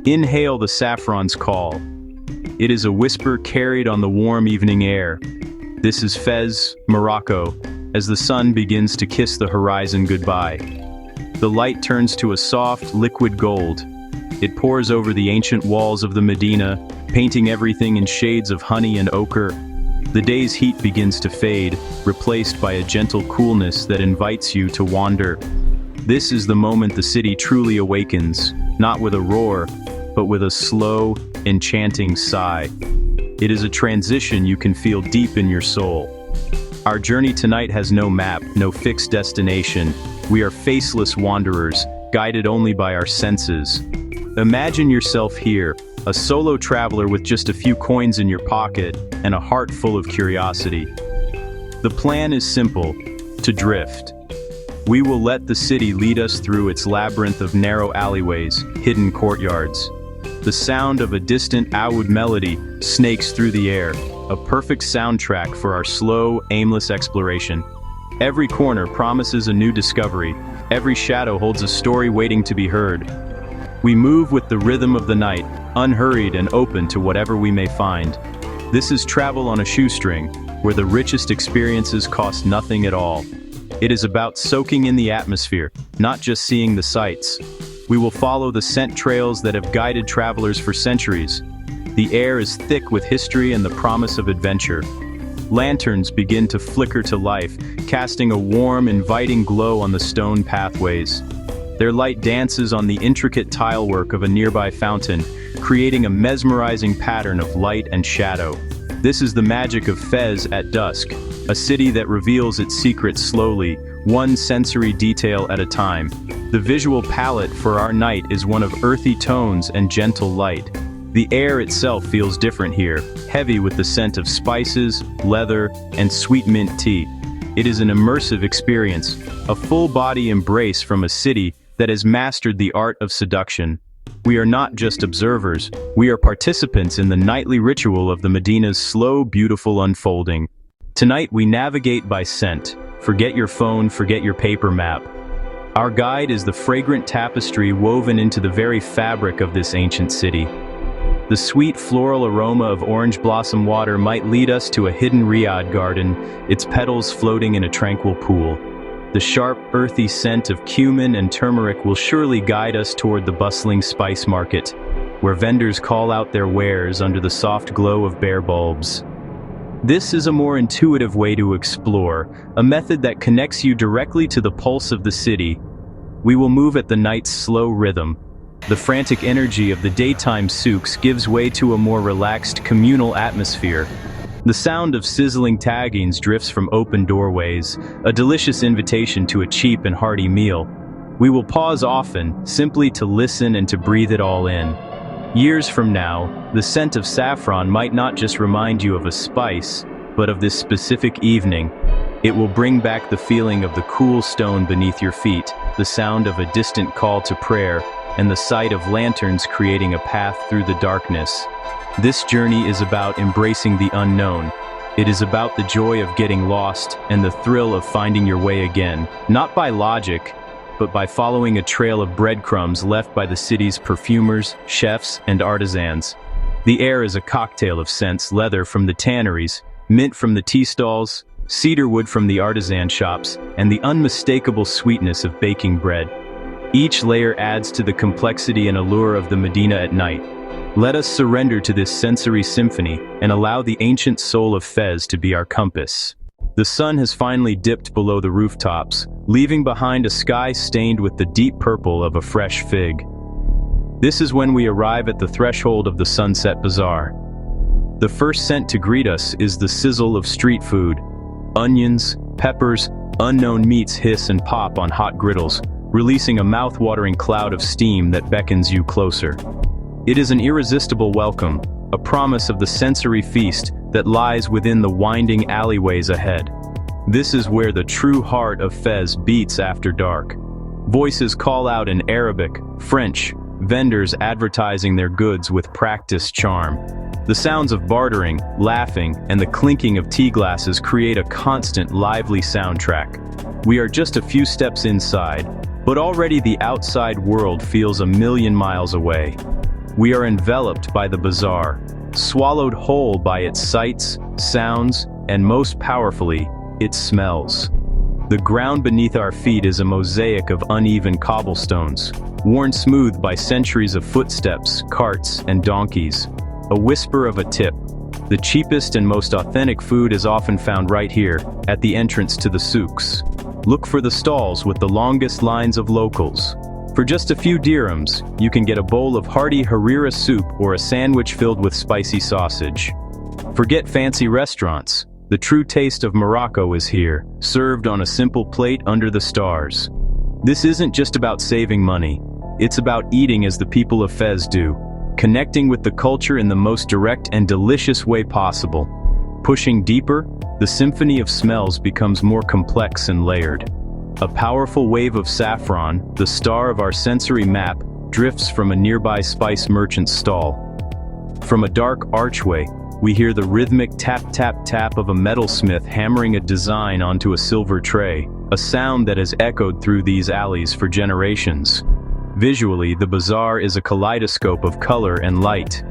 Inhale the saffron's call. It is a whisper carried on the warm evening air. This is Fez, Morocco, as the sun begins to kiss the horizon goodbye. The light turns to a soft, liquid gold. It pours over the ancient walls of the Medina, painting everything in shades of honey and ochre. The day's heat begins to fade, replaced by a gentle coolness that invites you to wander. This is the moment the city truly awakens, not with a roar, but with a slow, enchanting sigh. It is a transition you can feel deep in your soul. Our journey tonight has no map, no fixed destination. We are faceless wanderers, guided only by our senses. Imagine yourself here, a solo traveler with just a few coins in your pocket and a heart full of curiosity. The plan is simple: to drift. We will let the city lead us through its labyrinth of narrow alleyways, hidden courtyards. The sound of a distant oud melody snakes through the air, a perfect soundtrack for our slow, aimless exploration. Every corner promises a new discovery. Every shadow holds a story waiting to be heard. We move with the rhythm of the night, unhurried and open to whatever we may find. This is travel on a shoestring, where the richest experiences cost nothing at all. It is about soaking in the atmosphere, not just seeing the sights. We will follow the scent trails that have guided travelers for centuries. The air is thick with history and the promise of adventure. Lanterns begin to flicker to life, casting a warm, inviting glow on the stone pathways. Their light dances on the intricate tilework of a nearby fountain, creating a mesmerizing pattern of light and shadow. This is the magic of Fez at dusk, a city that reveals its secrets slowly, one sensory detail at a time. The visual palette for our night is one of earthy tones and gentle light. The air itself feels different here, heavy with the scent of spices, leather, and sweet mint tea. It is an immersive experience, a full-body embrace from a city that has mastered the art of seduction. We are not just observers, we are participants in the nightly ritual of the Medina's slow, beautiful unfolding. Tonight we navigate by scent. Forget your phone, forget your paper map. Our guide is the fragrant tapestry woven into the very fabric of this ancient city. The sweet floral aroma of orange blossom water might lead us to a hidden riad garden, its petals floating in a tranquil pool. The sharp, earthy scent of cumin and turmeric will surely guide us toward the bustling spice market, where vendors call out their wares under the soft glow of bare bulbs. This is a more intuitive way to explore, a method that connects you directly to the pulse of the city. We will move at the night's slow rhythm. The frantic energy of the daytime souks gives way to a more relaxed, communal atmosphere. The sound of sizzling tagines drifts from open doorways, a delicious invitation to a cheap and hearty meal. We will pause often, simply to listen and to breathe it all in. Years from now, the scent of saffron might not just remind you of a spice, but of this specific evening. It will bring back the feeling of the cool stone beneath your feet, the sound of a distant call to prayer, and the sight of lanterns creating a path through the darkness. This journey is about embracing the unknown. It is about the joy of getting lost and the thrill of finding your way again, not by logic, but by following a trail of breadcrumbs left by the city's perfumers, chefs, and artisans. The air is a cocktail of scents: leather from the tanneries, mint from the tea stalls, cedarwood from the artisan shops, and the unmistakable sweetness of baking bread. Each layer adds to the complexity and allure of the Medina at night. Let us surrender to this sensory symphony and allow the ancient soul of Fez to be our compass. The sun has finally dipped below the rooftops, leaving behind a sky stained with the deep purple of a fresh fig. This is when we arrive at the threshold of the Sunset Bazaar. The first scent to greet us is the sizzle of street food. Onions, peppers, unknown meats hiss and pop on hot griddles, releasing a mouth-watering cloud of steam that beckons you closer. It is an irresistible welcome, a promise of the sensory feast that lies within the winding alleyways ahead. This is where the true heart of Fez beats after dark. Voices call out in Arabic, French, vendors advertising their goods with practiced charm. The sounds of bartering, laughing, and the clinking of tea glasses create a constant, lively soundtrack. We are just a few steps inside, but already the outside world feels a million miles away. We are enveloped by the bazaar, swallowed whole by its sights, sounds, and most powerfully, its smells. The ground beneath our feet is a mosaic of uneven cobblestones, worn smooth by centuries of footsteps, carts, and donkeys. A whisper of a tip. The cheapest and most authentic food is often found right here, at the entrance to the souks. Look for the stalls with the longest lines of locals. For just a few dirhams, you can get a bowl of hearty harira soup or a sandwich filled with spicy sausage. Forget fancy restaurants. The true taste of Morocco is here, served on a simple plate under the stars. This isn't just about saving money. It's about eating as the people of Fez do, connecting with the culture in the most direct and delicious way possible. Pushing deeper, the symphony of smells becomes more complex and layered. A powerful wave of saffron, the star of our sensory map, drifts from a nearby spice merchant's stall. From a dark archway, we hear the rhythmic tap-tap-tap of a metalsmith hammering a design onto a silver tray, a sound that has echoed through these alleys for generations. Visually, the bazaar is a kaleidoscope of color and light.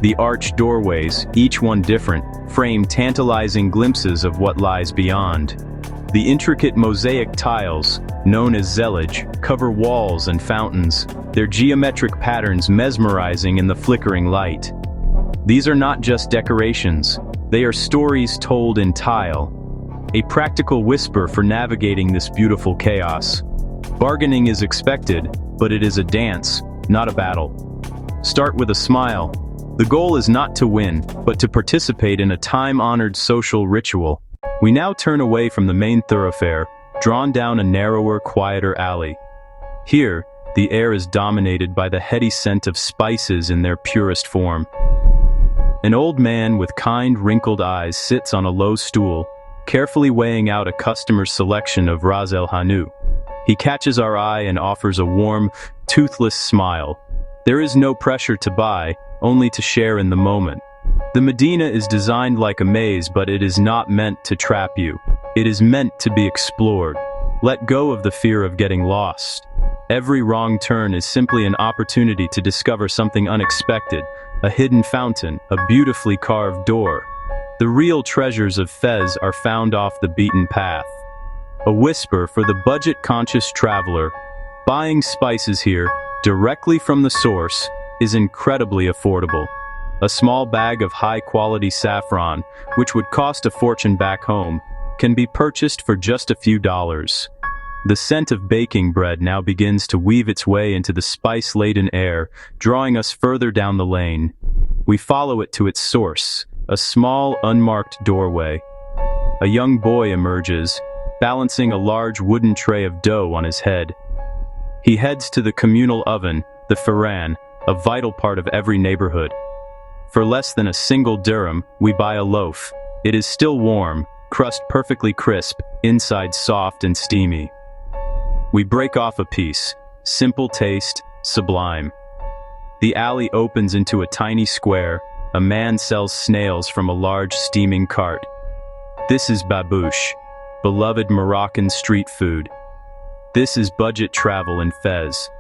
The arched doorways, each one different, frame tantalizing glimpses of what lies beyond. The intricate mosaic tiles, known as zellage, cover walls and fountains, their geometric patterns mesmerizing in the flickering light. These are not just decorations, they are stories told in tile. A practical whisper for navigating this beautiful chaos. Bargaining is expected, but it is a dance, not a battle. Start with a smile. The goal is not to win, but to participate in a time-honored social ritual. We now turn away from the main thoroughfare, drawn down a narrower, quieter alley. Here, the air is dominated by the heady scent of spices in their purest form. An old man with kind, wrinkled eyes sits on a low stool, carefully weighing out a customer's selection of Ras El Hanout. He catches our eye and offers a warm, toothless smile. There is no pressure to buy, only to share in the moment. The Medina is designed like a maze, but it is not meant to trap you. It is meant to be explored. Let go of the fear of getting lost. Every wrong turn is simply an opportunity to discover something unexpected, a hidden fountain, a beautifully carved door. The real treasures of Fez are found off the beaten path. A whisper for the budget-conscious traveler. Buying spices here, directly from the source, is incredibly affordable. A small bag of high-quality saffron, which would cost a fortune back home, can be purchased for just a few dollars. The scent of baking bread now begins to weave its way into the spice-laden air, drawing us further down the lane. We follow it to its source, a small, unmarked doorway. A young boy emerges, balancing a large wooden tray of dough on his head. He heads to the communal oven, the faran, a vital part of every neighborhood. For less than a single dirham, we buy a loaf. It is still warm, crust perfectly crisp, inside soft and steamy. We break off a piece. Simple taste, sublime. The alley opens into a tiny square. A man sells snails from a large steaming cart. This is babouche, beloved Moroccan street food. This is budget travel in Fez.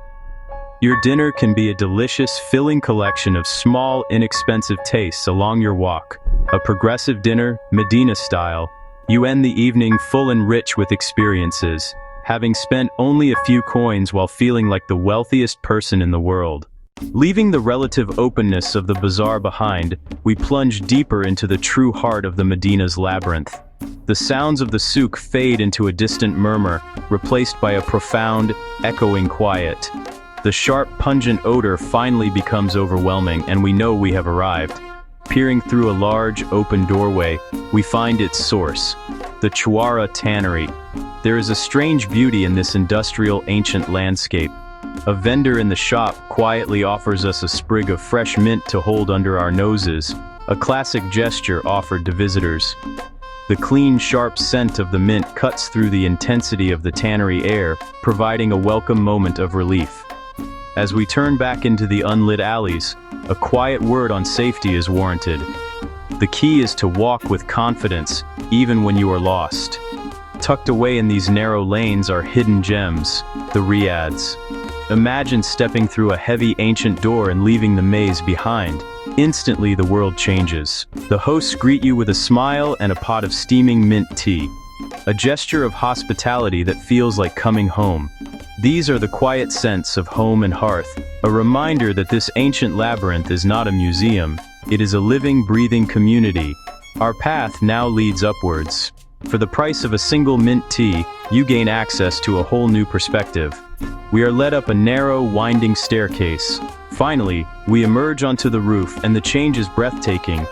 Your dinner can be a delicious, filling collection of small, inexpensive tastes along your walk. A progressive dinner, Medina style. You end the evening full and rich with experiences, having spent only a few coins while feeling like the wealthiest person in the world. Leaving the relative openness of the bazaar behind, we plunge deeper into the true heart of the Medina's labyrinth. The sounds of the souk fade into a distant murmur, replaced by a profound, echoing quiet. The sharp, pungent odor finally becomes overwhelming, and we know we have arrived. Peering through a large, open doorway, we find its source, the Chouara Tannery. There is a strange beauty in this industrial, ancient landscape. A vendor in the shop quietly offers us a sprig of fresh mint to hold under our noses, a classic gesture offered to visitors. The clean, sharp scent of the mint cuts through the intensity of the tannery air, providing a welcome moment of relief. As we turn back into the unlit alleys, a quiet word on safety is warranted. The key is to walk with confidence, even when you are lost. Tucked away in these narrow lanes are hidden gems, the riads. Imagine stepping through a heavy ancient door and leaving the maze behind. Instantly the world changes. The hosts greet you with a smile and a pot of steaming mint tea. A gesture of hospitality that feels like coming home. These are the quiet scents of home and hearth, a reminder that this ancient labyrinth is not a museum, it is a living, breathing community. Our path now leads upwards. For the price of a single mint tea, you gain access to a whole new perspective. We are led up a narrow, winding staircase. Finally, we emerge onto the roof and the change is breathtaking.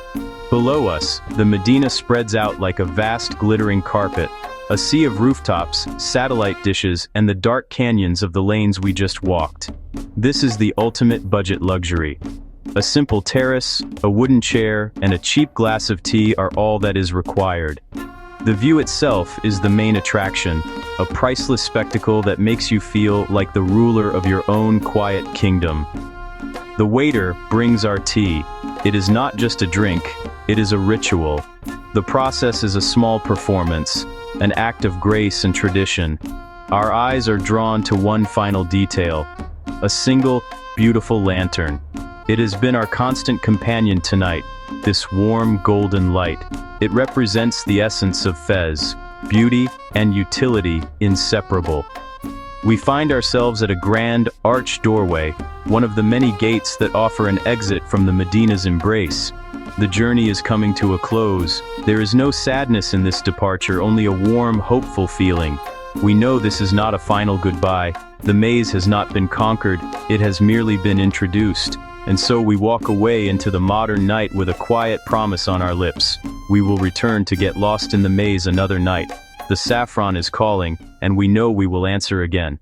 Below us, the Medina spreads out like a vast glittering carpet, a sea of rooftops, satellite dishes, and the dark canyons of the lanes we just walked. This is the ultimate budget luxury. A simple terrace, a wooden chair, and a cheap glass of tea are all that is required. The view itself is the main attraction, a priceless spectacle that makes you feel like the ruler of your own quiet kingdom. The waiter brings our tea. It is not just a drink, it is a ritual. The process is a small performance, an act of grace and tradition. Our eyes are drawn to one final detail, a single, beautiful lantern. It has been our constant companion tonight, this warm golden light. It represents the essence of Fez, beauty and utility inseparable. We find ourselves at a grand, arched doorway, one of the many gates that offer an exit from the Medina's embrace. The journey is coming to a close. There is no sadness in this departure, only a warm, hopeful feeling. We know this is not a final goodbye. The maze has not been conquered, it has merely been introduced. And so we walk away into the modern night with a quiet promise on our lips. We will return to get lost in the maze another night. The saffron is calling, and we know we will answer again.